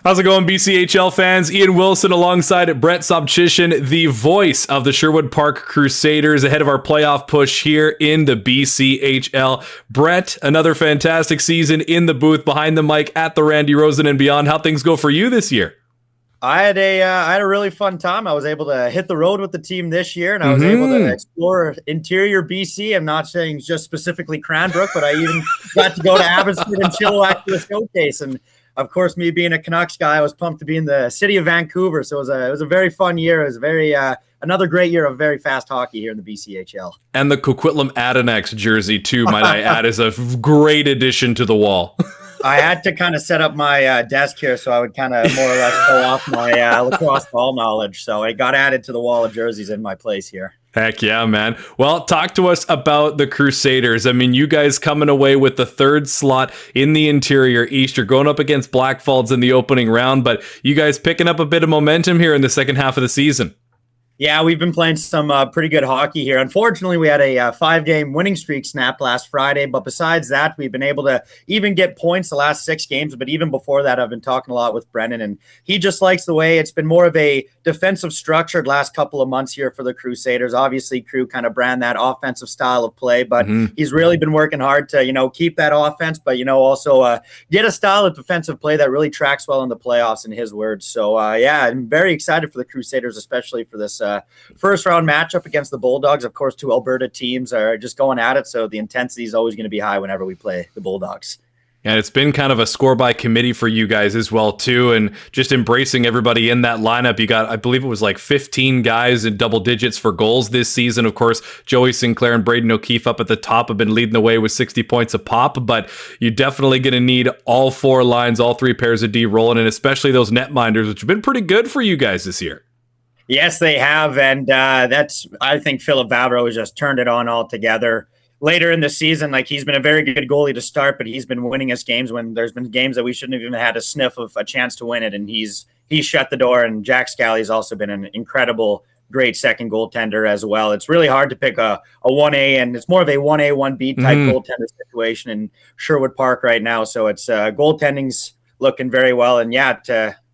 How's it going, BCHL fans? Ian Wilson alongside Brett Sobchyshyn, the voice of the Sherwood Park Crusaders, ahead of our playoff push here in the BCHL. Brett, another fantastic season in the booth, behind the mic, at the Randy Rosen and beyond. How things go for you this year? I had a really fun time. I was able to hit the road with the team this year, and I was able to explore interior BC. I'm not saying just specifically Cranbrook, but I even got to go to Abbotsford and Chilliwack for the showcase. And of course, me being a Canucks guy, I was pumped to be in the city of Vancouver. So it was a very fun year. It was another great year of very fast hockey here in the BCHL. And the Coquitlam Adirondack jersey too, might I add, is a great addition to the wall. I had to kind of set up my desk here so I would kind of more or less show off my lacrosse ball knowledge. So it got added to the wall of jerseys in my place here. Heck yeah, man. Well, talk to us about the Crusaders. I mean, you guys coming away with the third slot in the interior East. You're going up against Blackfalds in the opening round, but you guys picking up a bit of momentum here in the second half of the season. Yeah, we've been playing some pretty good hockey here. Unfortunately, we had a 5-game winning streak snapped last Friday. But besides that, we've been able to even get points the last 6 games. But even before that, I've been talking a lot with Brendan, and he just likes the way it's been more of a defensive structured last couple of months here for the Crusaders. Obviously, Crew kind of brand that offensive style of play, but he's really been working hard to, keep that offense, but, also get a style of defensive play that really tracks well in the playoffs, in his words. So, I'm very excited for the Crusaders, especially for this first round matchup against the Bulldogs. Of course, 2 Alberta teams are just going at it, so the intensity is always going to be high whenever we play the Bulldogs. And it's been kind of a score by committee for you guys as well, too, and just embracing everybody in that lineup. You got, I believe it was like 15 guys in double digits for goals this season. Of course, Joey Sinclair and Braden O'Keefe up at the top have been leading the way with 60 points a pop, but you're definitely going to need all 4 lines, all 3 pairs of D rolling, and especially those netminders, which have been pretty good for you guys this year. Yes, they have, and I think Philip Vavro has just turned it on altogether. Later in the season, like, he's been a very good goalie to start, but he's been winning us games when there's been games that we shouldn't have even had a sniff of a chance to win it, and he's shut the door. And Jack Scally's also been an incredible, great second goaltender as well. It's really hard to pick a 1A, and it's more of a 1A, 1B type goaltender situation in Sherwood Park right now. So it's goaltending's looking very well, and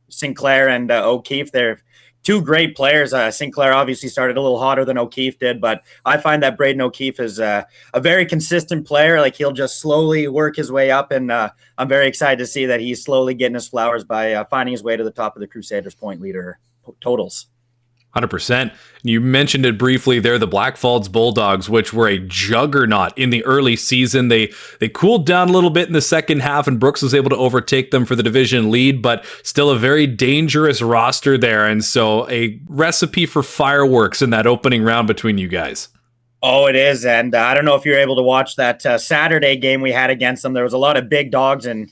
Sinclair and O'Keefe, they're 2 great players. Sinclair obviously started a little hotter than O'Keefe did, but I find that Braden O'Keefe is a very consistent player. Like, he'll just slowly work his way up, and I'm very excited to see that he's slowly getting his flowers by finding his way to the top of the Crusaders point leader totals. 100%. You mentioned it briefly there, the Blackfalds Bulldogs, which were a juggernaut in the early season. They cooled down a little bit in the second half, and Brooks was able to overtake them for the division lead, but still a very dangerous roster there. And so a recipe for fireworks in that opening round between you guys. Oh, it is. And I don't know if you're able to watch that Saturday game we had against them. There was a lot of big dogs, and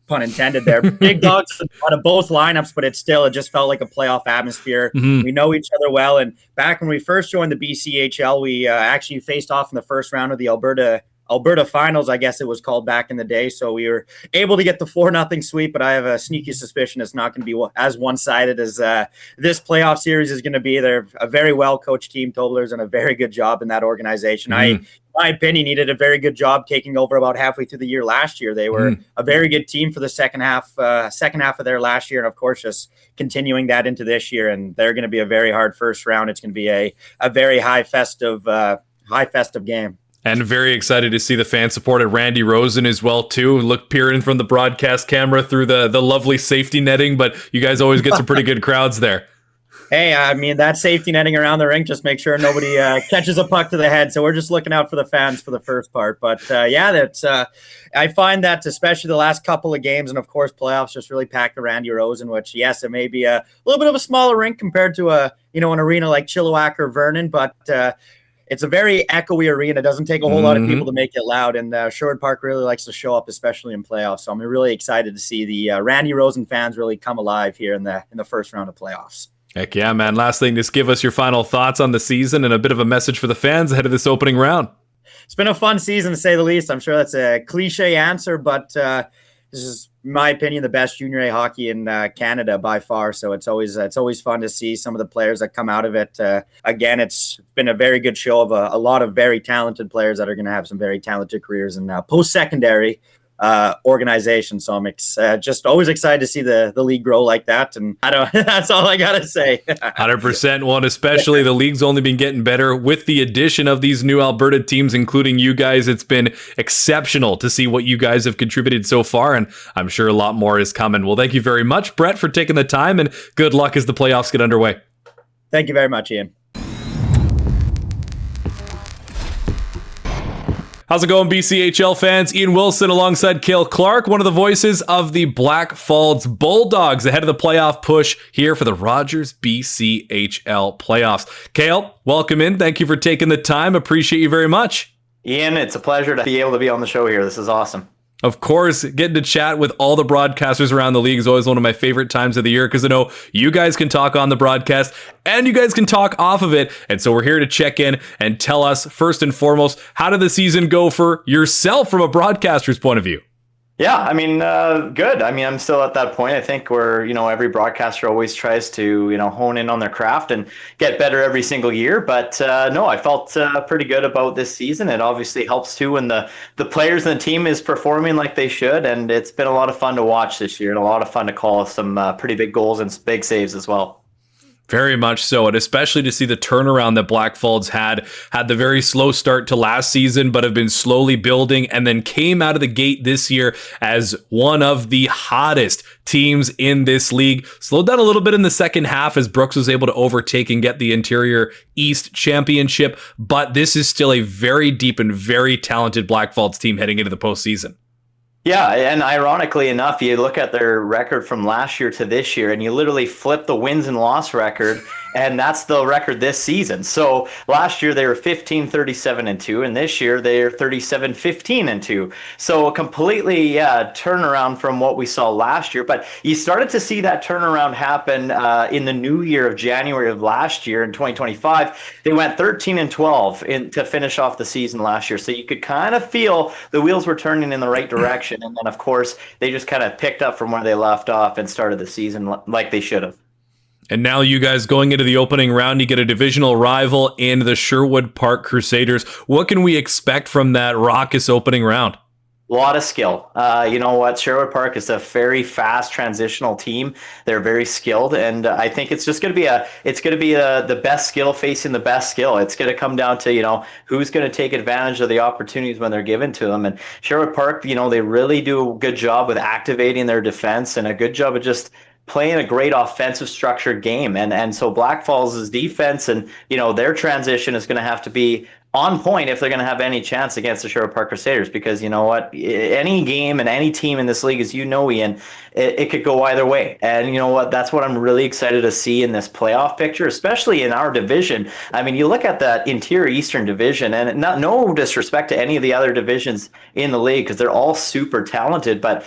pun intended there, big dogs out of both lineups, but it just felt like a playoff atmosphere. We know each other well. And back when we first joined the BCHL, we actually faced off in the first round of the Alberta Finals, I guess it was called back in the day. So we were able to get the 4-0 sweep, but I have a sneaky suspicion it's not going to be as one-sided as this playoff series is going to be. They're a very well-coached team. Tobler's done a very good job in that organization. In my opinion, he did a very good job taking over about halfway through the year last year. They were a very good team for the second half of their last year, and of course, just continuing that into this year. And they're going to be a very hard first round. It's going to be a very high festive game. And very excited to see the fan support at Randy Rosen as well, too. Look, peering from the broadcast camera through the lovely safety netting, but you guys always get some pretty good crowds there. Hey, I mean, that safety netting around the rink, just make sure nobody catches a puck to the head. So we're just looking out for the fans for the first part. But I find that especially the last couple of games, and of course playoffs, just really packed the Randy Rosen, which, yes, it may be a little bit of a smaller rink compared to an arena like Chilliwack or Vernon, but it's a very echoey arena. It doesn't take a whole lot of people to make it loud, and Sherwood Park really likes to show up, especially in playoffs. So I'm really excited to see the Randy Rosen fans really come alive here in the first round of playoffs. Heck yeah, man. Last thing, just give us your final thoughts on the season and a bit of a message for the fans ahead of this opening round. It's been a fun season, to say the least. I'm sure that's a cliche answer, but this is, in my opinion, the best junior A hockey in Canada by far. So it's always fun to see some of the players that come out of it. Again, it's been a very good show of a lot of very talented players that are going to have some very talented careers in post-secondary. organization. So I'm just always excited to see the league grow like that. And that's all I got to say. 100% one, especially the league's only been getting better with the addition of these new Alberta teams, including you guys. It's been exceptional to see what you guys have contributed so far, and I'm sure a lot more is coming. Well, thank you very much, Brett, for taking the time, and good luck as the playoffs get underway. Thank you very much, Ian. How's it going, BCHL fans? Ian Wilson alongside Kael Clark, one of the voices of the Black Falls Bulldogs ahead of the playoff push here for the Rogers BCHL playoffs. Kael, welcome in. Thank you for taking the time. Appreciate you very much. Ian, it's a pleasure to be able to be on the show here. This is awesome. Of course, getting to chat with all the broadcasters around the league is always one of my favorite times of the year because I know you guys can talk on the broadcast and you guys can talk off of it. And so we're here to check in and tell us, first and foremost, how did the season go for yourself from a broadcaster's point of view? Yeah, I mean, good. I mean, I'm still at that point. I think where, every broadcaster always tries to, hone in on their craft and get better every single year. But no, I felt pretty good about this season. It obviously helps too when the players and the team is performing like they should. And it's been a lot of fun to watch this year and a lot of fun to call some pretty big goals and big saves as well. Very much so, and especially to see the turnaround that Black Falls had the very slow start to last season, but have been slowly building and then came out of the gate this year as one of the hottest teams in this league. Slowed down a little bit in the second half as Brooks was able to overtake and get the Interior East Championship, but this is still a very deep and very talented Black Falls team heading into the postseason. Yeah, and ironically enough, you look at their record from last year to this year, and you literally flip the wins and loss record, and that's the record this season. So last year they were 15-37-2, and this year they're 37-15-2. So a completely turnaround from what we saw last year. But you started to see that turnaround happen in the new year of January of last year in 2025. They went 13-12 to finish off the season last year. So you could kind of feel the wheels were turning in the right direction. And then, of course, they just kind of picked up from where they left off and started the season like they should have. And now you guys going into the opening round, you get a divisional rival in the Sherwood Park Crusaders. What can we expect from that raucous opening round? A lot of skill. You know what? Sherwood Park is a very fast transitional team. They're very skilled, and I think it's just going to be the best skill facing the best skill. It's going to come down to who's going to take advantage of the opportunities when they're given to them. And Sherwood Park, they really do a good job with activating their defense and a good job of just playing a great offensive structured game. And so Black Falls' defense and their transition is going to have to be on point if they're going to have any chance against the Sherwood Park Crusaders, because you know what, any game and any team in this league, as you know, Ian, it could go either way. And you know what, that's what I'm really excited to see in this playoff picture, especially in our division. I mean, you look at that Interior Eastern division, and no disrespect to any of the other divisions in the league because they're all super talented, but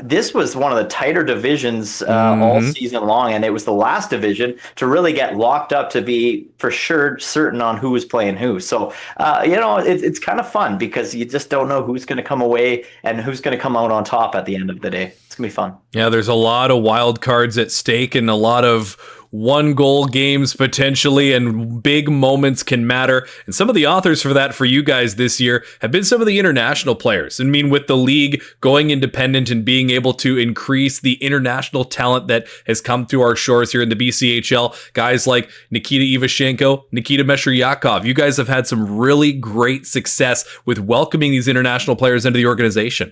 this was one of the tighter divisions all season long, and it was the last division to really get locked up to be for sure certain on who was playing who. So it's kind of fun because you just don't know who's going to come away and who's going to come out on top at the end of the day. It's going to be fun. Yeah, there's a lot of wild cards at stake and a lot of one-goal games potentially, and big moments can matter. And some of the authors for that for you guys this year have been some of the international players. I mean, with the league going independent and being able to increase the international talent that has come to our shores here in the BCHL, guys like Nikita Ivashenko, Nikita Mesheryakov, you guys have had some really great success with welcoming these international players into the organization.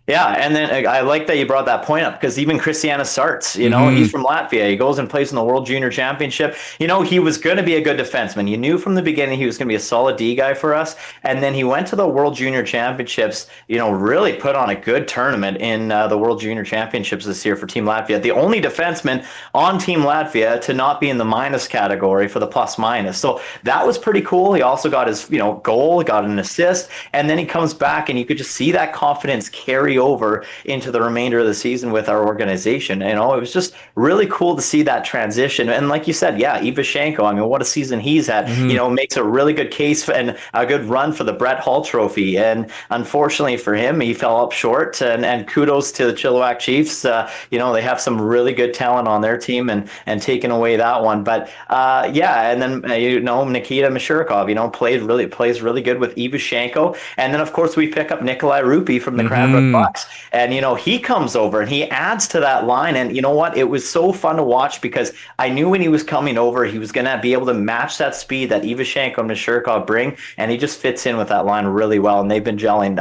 Yeah, and then I like that you brought that point up because even Christiana Sarts, he's from Latvia. He goes and plays in the World Junior Championship. He was going to be a good defenseman. You knew from the beginning he was going to be a solid D guy for us. And then he went to the World Junior Championships, really put on a good tournament in the World Junior Championships this year for Team Latvia. The only defenseman on Team Latvia to not be in the minus category for the plus minus. So that was pretty cool. He also got his, goal, got an assist, and then he comes back and you could just see that confidence carry over into the remainder of the season with our organization. It was just really cool to see that transition. And like you said, yeah, Ivashenko, I mean, what a season he's had, makes a really good case and a good run for the Brett Hall Trophy. And unfortunately for him, he fell up short, and kudos to the Chilliwack Chiefs. They have some really good talent on their team and taking away that one. But and then, Nikita Mesheryakov, plays really good with Ivashenko. And then of course we pick up Nikolai Rupi from the Cranbrook Bucks. Blackhawks. And, he comes over and he adds to that line. And you know what? It was so fun to watch because I knew when he was coming over, he was going to be able to match that speed that Ivashenko and Mishirkov bring. And he just fits in with that line really well. And they've been gelling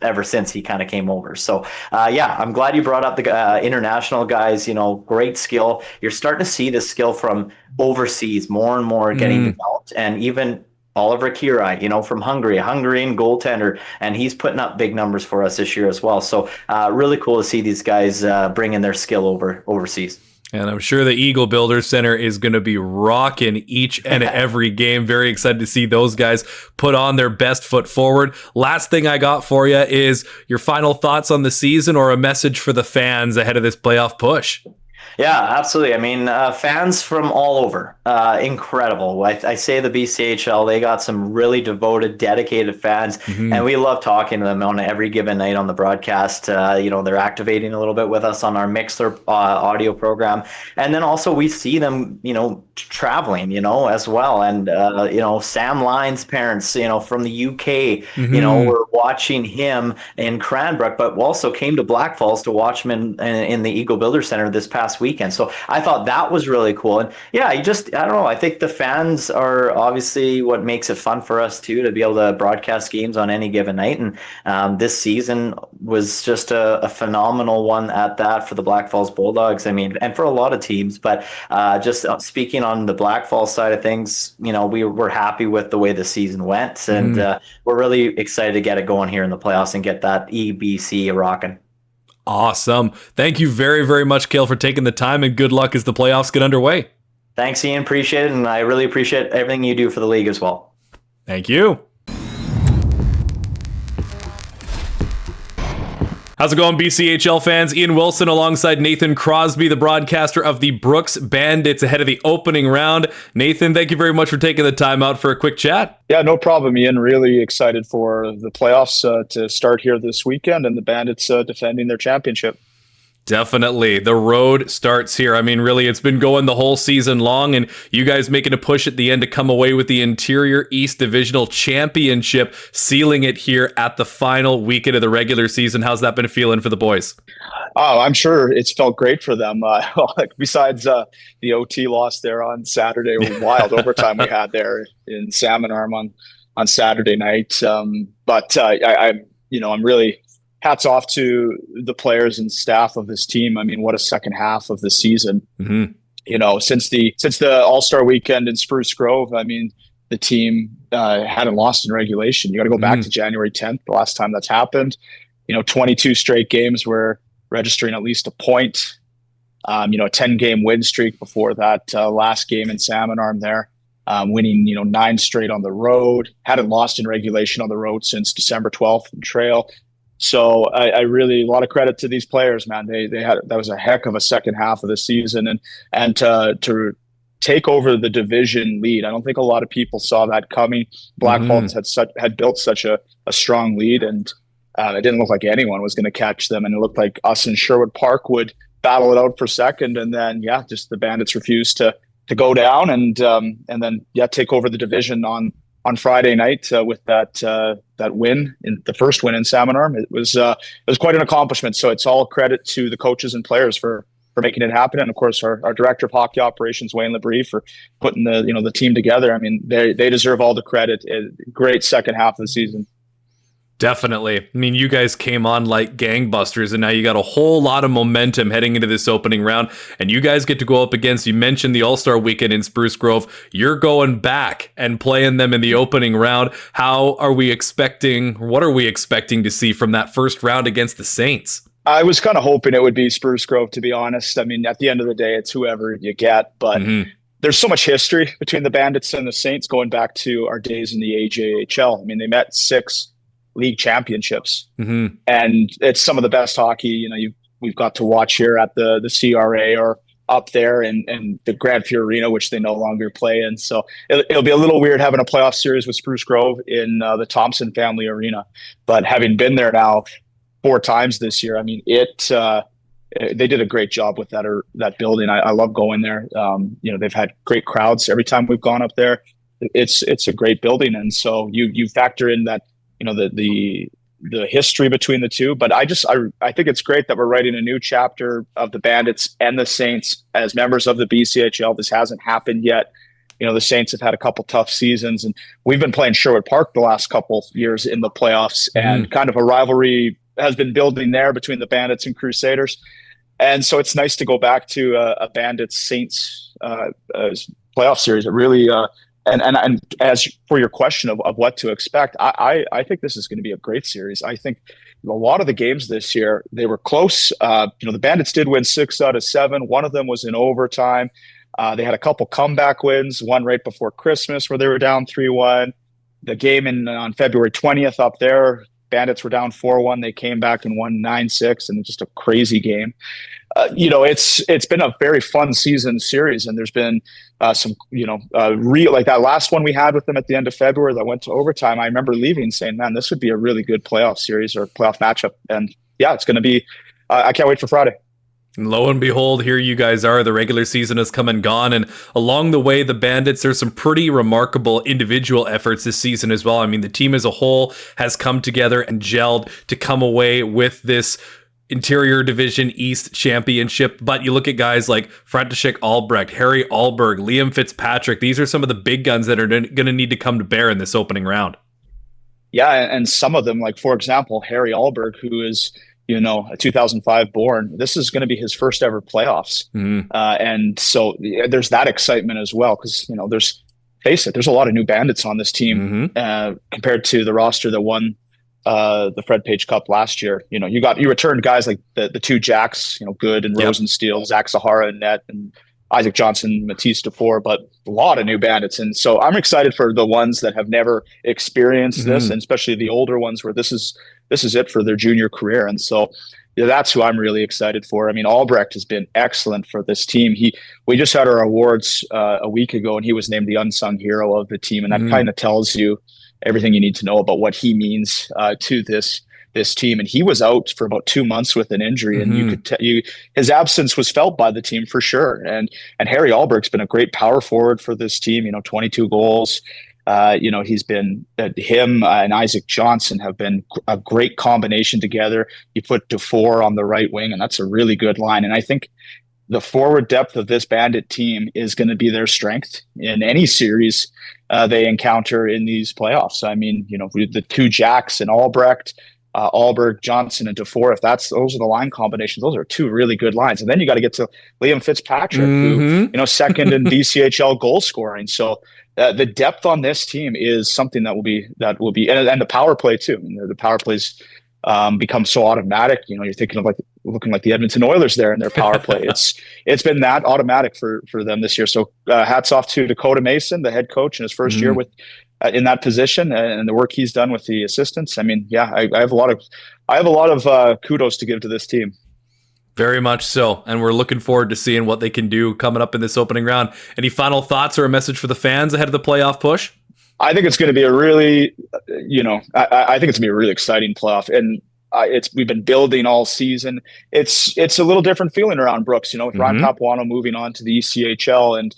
ever since he kind of came over. So, I'm glad you brought up the international guys. Great skill. You're starting to see this skill from overseas more and more getting developed. And even Oliver Kirai, from Hungary, a Hungarian goaltender, and he's putting up big numbers for us this year as well. So really cool to see these guys bringing their skill overseas. And I'm sure the Eagle Builders Center is going to be rocking each and every game. Very excited to see those guys put on their best foot forward. Last thing I got for you is your final thoughts on the season or a message for the fans ahead of this playoff push. Yeah, absolutely. I mean, fans from all over, incredible. I say the BCHL, they got some really devoted, dedicated fans, and we love talking to them on every given night on the broadcast. They're activating a little bit with us on our Mixler audio program. And then also we see them, traveling, as well. And, Sam Lyon's parents, from the UK, were watching him in Cranbrook, but also came to Black Falls to watch him in the Eagle Builder Center this past weekend. So I thought that was really cool. And yeah, I don't know. I think the fans are obviously what makes it fun for us too, to be able to broadcast games on any given night. And this season was just a phenomenal one at that for the Black Falls Bulldogs. I mean, and for a lot of teams, but just speaking on the Black Falls side of things, we were happy with the way the season went, and we're really excited to get it going here in the playoffs and get that EBC rocking. Awesome. Thank you very, very much, Kael, for taking the time, and good luck as the playoffs get underway. Thanks, Ian. Appreciate it. And I really appreciate everything you do for the league as well. Thank you. How's it going, BCHL fans? Ian Wilson alongside Nathan Crosby, the broadcaster of the Brooks Bandits, ahead of the opening round. Nathan, thank you very much for taking the time out for a quick chat. Yeah, no problem, Ian. Really excited for the playoffs to start here this weekend, and the Bandits defending their championship. Definitely. The road starts here. I mean, really, it's been going the whole season long, and you guys making a push at the end to come away with the Interior East Divisional Championship, sealing it here at the final weekend of the regular season. How's that been feeling for the boys? Oh, I'm sure it's felt great for them. Besides the OT loss there on Saturday, wild overtime we had there in Salmon Arm on Saturday night. I'm really hats off to the players and staff of this team. I mean, what a second half of the season. Since the All-Star weekend in Spruce Grove, I mean, the team hadn't lost in regulation. You got to go back to January 10th, the last time that's happened. 22 straight games were registering at least a point. A 10-game win streak before that last game in Salmon Arm there. Winning, 9 straight on the road. Hadn't lost in regulation on the road since December 12th in Trail. So I really, a lot of credit to these players, man. That was a heck of a second half of the season, and to take over the division lead. I don't think a lot of people saw that coming. Black Falls had built such a strong lead, and it didn't look like anyone was going to catch them. And it looked like us and Sherwood Park would battle it out for second, and then just the Bandits refused to go down, and then take over the division on Friday night with that win, in the first win in Salmon Arm. It was quite an accomplishment. So it's all credit to the coaches and players for making it happen, and of course our director of hockey operations, Wayne Labrie, for putting the team together. I mean, they deserve all the credit. Great second half of the season. Definitely. I mean, you guys came on like gangbusters, and now you got a whole lot of momentum heading into this opening round, and you guys get to go up against, you mentioned the All-Star weekend in Spruce Grove. You're going back and playing them in the opening round. What are we expecting to see from that first round against the Saints? I was kind of hoping it would be Spruce Grove, to be honest. I mean, at the end of the day, it's whoever you get, but there's so much history between the Bandits and the Saints going back to our days in the AJHL. I mean, they met 6 league championships, and it's some of the best hockey we've got to watch here at the CRA or up there and the Grand Fear Arena, which they no longer play in. So it'll be a little weird having a playoff series with Spruce Grove in the Thompson Family Arena, but having been there now 4 times this year, I mean, they did a great job with that building. I love going there. They've had great crowds every time we've gone up there. It's a great building, and so you factor in that the the history between the two. But I think it's great that we're writing a new chapter of the Bandits and the Saints as members of the BCHL. This hasn't happened yet. The Saints have had a couple tough seasons, and we've been playing Sherwood Park the last couple years in the playoffs, and kind of a rivalry has been building there between the Bandits and Crusaders. And so it's nice to go back to a Bandits Saints playoff series. It really, and as for your question of what to expect, I think this is going to be a great series. I think a lot of the games this year, they were close. The Bandits did win 6 out of 7. One of them was in overtime. They had a couple comeback wins, one right before Christmas where they were down 3-1. The game on February 20th up there, Bandits were down 4-1. They came back and won 9-6, and just a crazy game. It's been a very fun season series, and there's been some, real, like that last one we had with them at the end of February that went to overtime. I remember leaving saying, man, this would be a really good playoff series or playoff matchup. And yeah, it's going to be, I can't wait for Friday. And lo and behold, here you guys are. The regular season has come and gone, and along the way, the Bandits, there's some pretty remarkable individual efforts this season as well. I mean, the team as a whole has come together and gelled to come away with this Interior Division East Championship. But you look at guys like František Albrecht, Harry Alberg, Liam Fitzpatrick. These are some of the big guns that are going to need to come to bear in this opening round. Yeah, and some of them, like, for example, Harry Alberg, who is a 2005 born, this is going to be his first ever playoffs. And so there's that excitement as well, because, there's a lot of new Bandits on this team compared to the roster that won the Fred Page Cup last year. You returned guys like the two Jacks, Good and Rosensteel, Zach Sahara and net, and Isaac Johnson, Matisse DeFore, but a lot of new Bandits. And so I'm excited for the ones that have never experienced this, and especially the older ones where this is it for their junior career. And so that's who I'm really excited for. I mean, Albrecht has been excellent for this team. We just had our awards a week ago, and he was named the unsung hero of the team. And that kind of tells you everything you need to know about what he means to this team. And he was out for about 2 months with an injury, and you could his absence was felt by the team for sure. And Harry Alberg's been a great power forward for this team. 22 goals. He's been him and Isaac Johnson have been a great combination together. You put DeFore on the right wing, and that's a really good line. And I think the forward depth of this Bandit team is going to be their strength in any series they encounter in these playoffs. I mean, the two Jacks and Albrecht, Alberg, Johnson, and DeFore, those are the line combinations, those are two really good lines. And then you got to get to Liam Fitzpatrick, who, second in BCHL goal scoring. So the depth on this team is something that will be, and the power play too. The power plays become so automatic. You're thinking of looking like the Edmonton Oilers there in their power play. It's been that automatic for them this year. So hats off to Dakota Mason, the head coach in his first year with in that position, and the work he's done with the assistants. I mean, yeah, I have a lot of kudos to give to this team. Very much so, and we're looking forward to seeing what they can do coming up in this opening round. Any final thoughts or a message for the fans ahead of the playoff push? I think it's going to be a really, I think it's going to be a really exciting playoff, and we've been building all season. It's a little different feeling around Brooks, with Ryan Papuano moving on to the ECHL,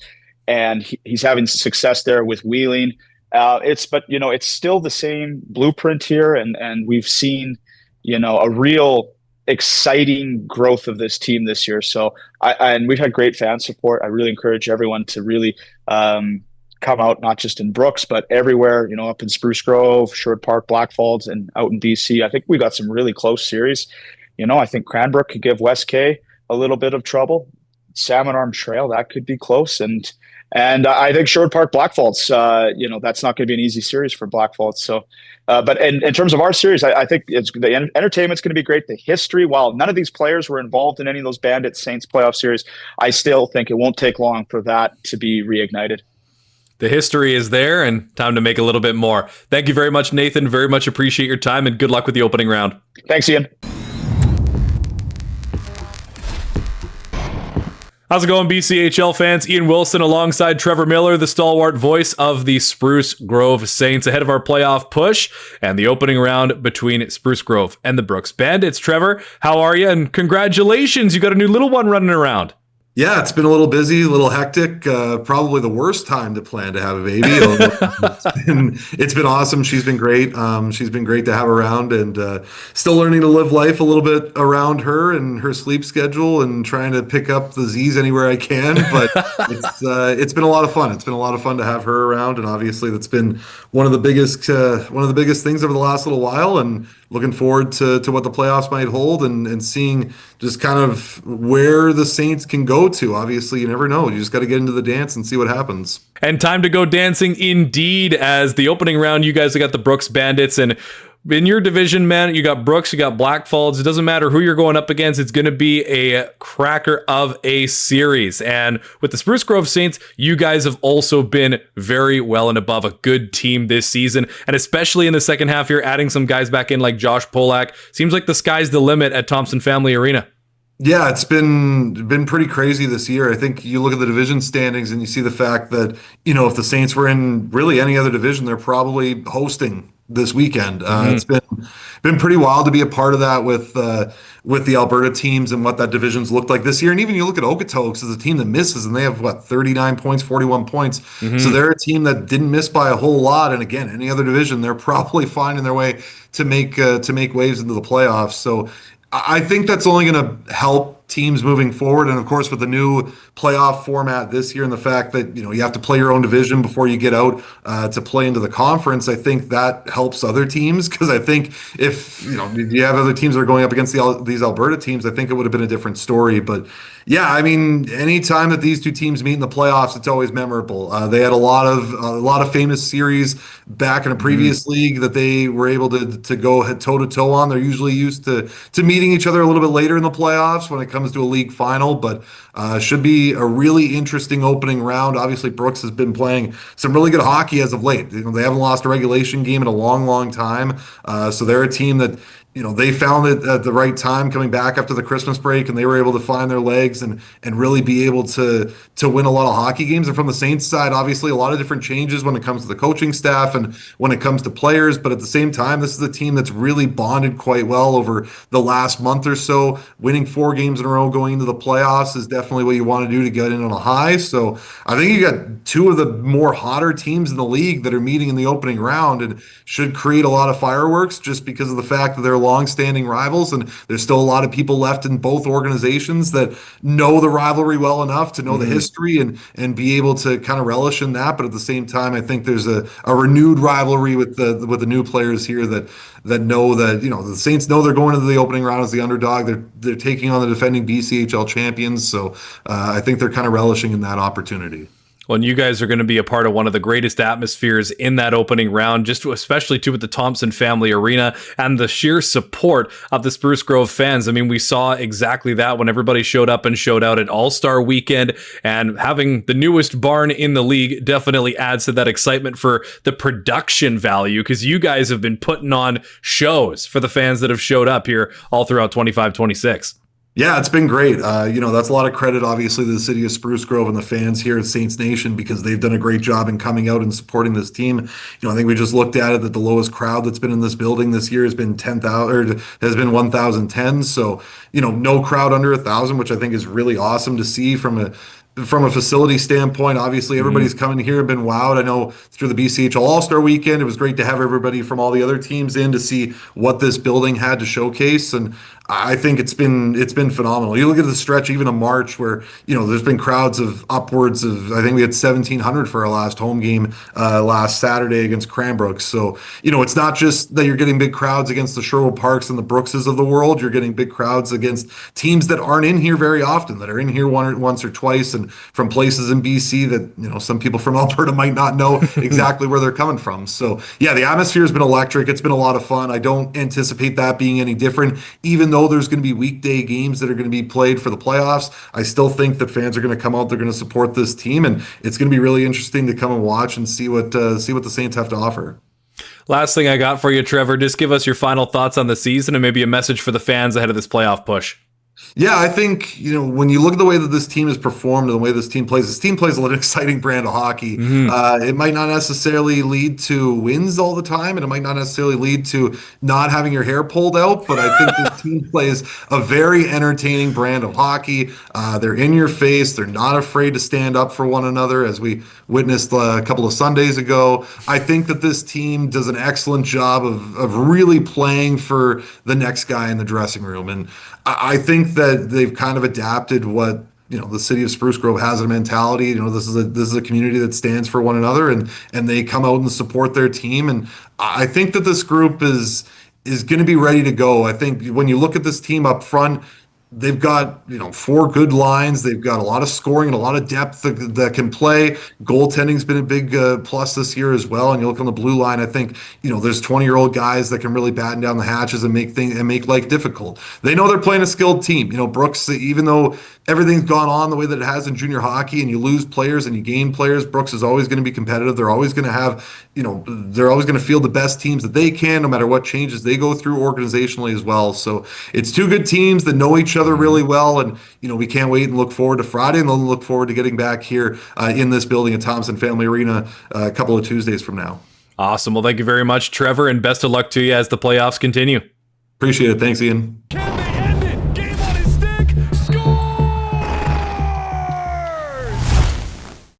and he's having success there with Wheeling. It's still the same blueprint here, and we've seen, a real exciting growth of this team this year. So and we've had great fan support. I really encourage everyone to really come out, not just in Brooks, but everywhere, up in Spruce Grove, Sherwood Park, Blackfalds, and out in BC. I think we got some really close series. I think Cranbrook could give West K a little bit of trouble. Salmon Arm Trail, that could be close. And I think Sherwood Park, Blackfalds, that's not going to be an easy series for Blackfalds. So, but in terms of our series, I think the entertainment's going to be great. The history, while none of these players were involved in any of those Bandit Saints playoff series, I still think it won't take long for that to be reignited. The history is there, and time to make a little bit more. Thank you very much, Nathan. Very much appreciate your time, and good luck with the opening round. Thanks, Ian. How's it going, BCHL fans? Ian Wilson alongside Trevor Miller, the stalwart voice of the Spruce Grove Saints, ahead of our playoff push and the opening round between Spruce Grove and the Brooks Bandits. Trevor, how are you? And congratulations, you got a new little one running around. Yeah, it's been a little busy, a little hectic. Probably the worst time to plan to have a baby. It's been awesome. She's been great. She's been great to have around, and still learning to live life a little bit around her and her sleep schedule, and trying to pick up the Z's anywhere I can. But it's been a lot of fun. It's been a lot of fun to have her around, and obviously that's been one of the biggest things over the last little while. And looking forward to what the playoffs might hold, and seeing just kind of where the Saints can go to. Obviously, you never know. You just got to get into the dance and see what happens. And time to go dancing indeed, as the opening round, you guys have got the Brooks Bandits, and in your division, man, you got Brooks, you got Blackfalds. It doesn't matter who you're going up against. It's going to be a cracker of a series. And with the Spruce Grove Saints, you guys have also been very well and above a good team this season. And especially in the second half, you're adding some guys back in like Josh Polak. Seems like the sky's the limit at Thompson Family Arena. Yeah, it's been pretty crazy this year. I think you look at the division standings and you see the fact that, if the Saints were in really any other division, they're probably hosting this weekend. It's been pretty wild to be a part of that with the Alberta teams and what that division's looked like this year. And even you look at Okotoks as a team that misses, and they have 39 points, 41 points. So they're a team that didn't miss by a whole lot. And again, any other division, they're probably finding their way to make waves into the playoffs. So I think that's only going to help teams moving forward. And of course, with the new playoff format this year and the fact that, you have to play your own division before you get out to play into the conference, I think that helps other teams. Because I think if, you have other teams that are going up against these Alberta teams, I think it would have been a different story. But yeah, I mean, anytime that these two teams meet in the playoffs, it's always memorable. They had a lot of famous series back in a previous league that they were able to go head toe to toe on. They're usually used to meeting each other a little bit later in the playoffs when it comes to a league final, but should be a really interesting opening round. Obviously, Brooks has been playing some really good hockey as of late. They haven't lost a regulation game in a long, long time. So they're a team that, they found it at the right time coming back after the Christmas break, and they were able to find their legs and really be able to win a lot of hockey games. And from the Saints side, obviously a lot of different changes when it comes to the coaching staff and when it comes to players. But at the same time, this is a team that's really bonded quite well over the last month or so. Winning 4 games in a row going into the playoffs is definitely what you want to do to get in on a high. So I think you got 2 of the more hotter teams in the league that are meeting in the opening round, and should create a lot of fireworks just because of the fact that they're long-standing rivals, and there's still a lot of people left in both organizations that know the rivalry well enough to know the history and be able to kind of relish in that. But at the same time, I think there's a renewed rivalry with the new players here that know that, the Saints know they're going into the opening round as the underdog. They're taking on the defending BCHL champions, so I think they're kind of relishing in that opportunity. Well, and you guys are going to be a part of one of the greatest atmospheres in that opening round, especially with the Thompson Family Arena and the sheer support of the Spruce Grove fans. I mean, we saw exactly that when everybody showed up and showed out at All-Star Weekend, and having the newest barn in the league definitely adds to that excitement for the production value, because you guys have been putting on shows for the fans that have showed up here all throughout 25-26. Yeah, it's been great. That's a lot of credit, obviously, to the city of Spruce Grove and the fans here at Saints Nation, because they've done a great job in coming out and supporting this team. I think we just looked at it that the lowest crowd that's been in this building this year has been 1,010. So, no crowd under 1,000, which I think is really awesome to see from a facility standpoint. Obviously, everybody's coming here and been wowed. I know through the BCHL All-Star Weekend, it was great to have everybody from all the other teams in to see what this building had to showcase. And I think it's been phenomenal. You look at the stretch even of March where, there's been crowds of upwards of, I think we had 1,700 for our last home game last Saturday against Cranbrook. So, it's not just that you're getting big crowds against the Sherwood Parks and the Brookses of the world. You're getting big crowds against teams that aren't in here very often, that are in here once or twice, and from places in BC that, some people from Alberta might not know exactly where they're coming from. So, yeah, the atmosphere has been electric. It's been a lot of fun. I don't anticipate that being any different, even though there's going to be weekday games that are going to be played for the playoffs. I still think that fans are going to come out. They're going to support this team, and it's going to be really interesting to come and watch and see what the Saints have to offer. Last thing I got for you, Trevor, just give us your final thoughts on the season and maybe a message for the fans ahead of this playoff push. Yeah, I think, when you look at the way that this team has performed and the way this team plays an exciting brand of hockey. It might not necessarily lead to wins all the time, and it might not necessarily lead to not having your hair pulled out, but I think this team plays a very entertaining brand of hockey. They're in your face. They're not afraid to stand up for one another, as we witnessed a couple of Sundays ago. I think that this team does an excellent job of really playing for the next guy in the dressing room. And I think that they've kind of adapted what the city of Spruce Grove has a mentality. This is a community that stands for one another, and they come out and support their team. And I think that this group is going to be ready to go. I think when you look at this team up front, they've got 4 good lines. They've got a lot of scoring and a lot of depth that can play. Goaltending's been a big plus this year as well. And you look on the blue line, I think there's 20-year-old guys that can really batten down the hatches and make life difficult. They know they're playing a skilled team. Brooks, even though everything's gone on the way that it has in junior hockey, and you lose players and you gain players, Brooks is always going to be competitive. They're always going to have they're always going to field the best teams that they can, no matter what changes they go through organizationally as well. So it's 2 good teams that know each other really well, and we can't wait and look forward to Friday, and then look forward to getting back here in this building at Thompson Family Arena a couple of Tuesdays from now. Awesome. Well, thank you very much, Trevor, and best of luck to you as the playoffs continue. Appreciate it. Thanks, Ian.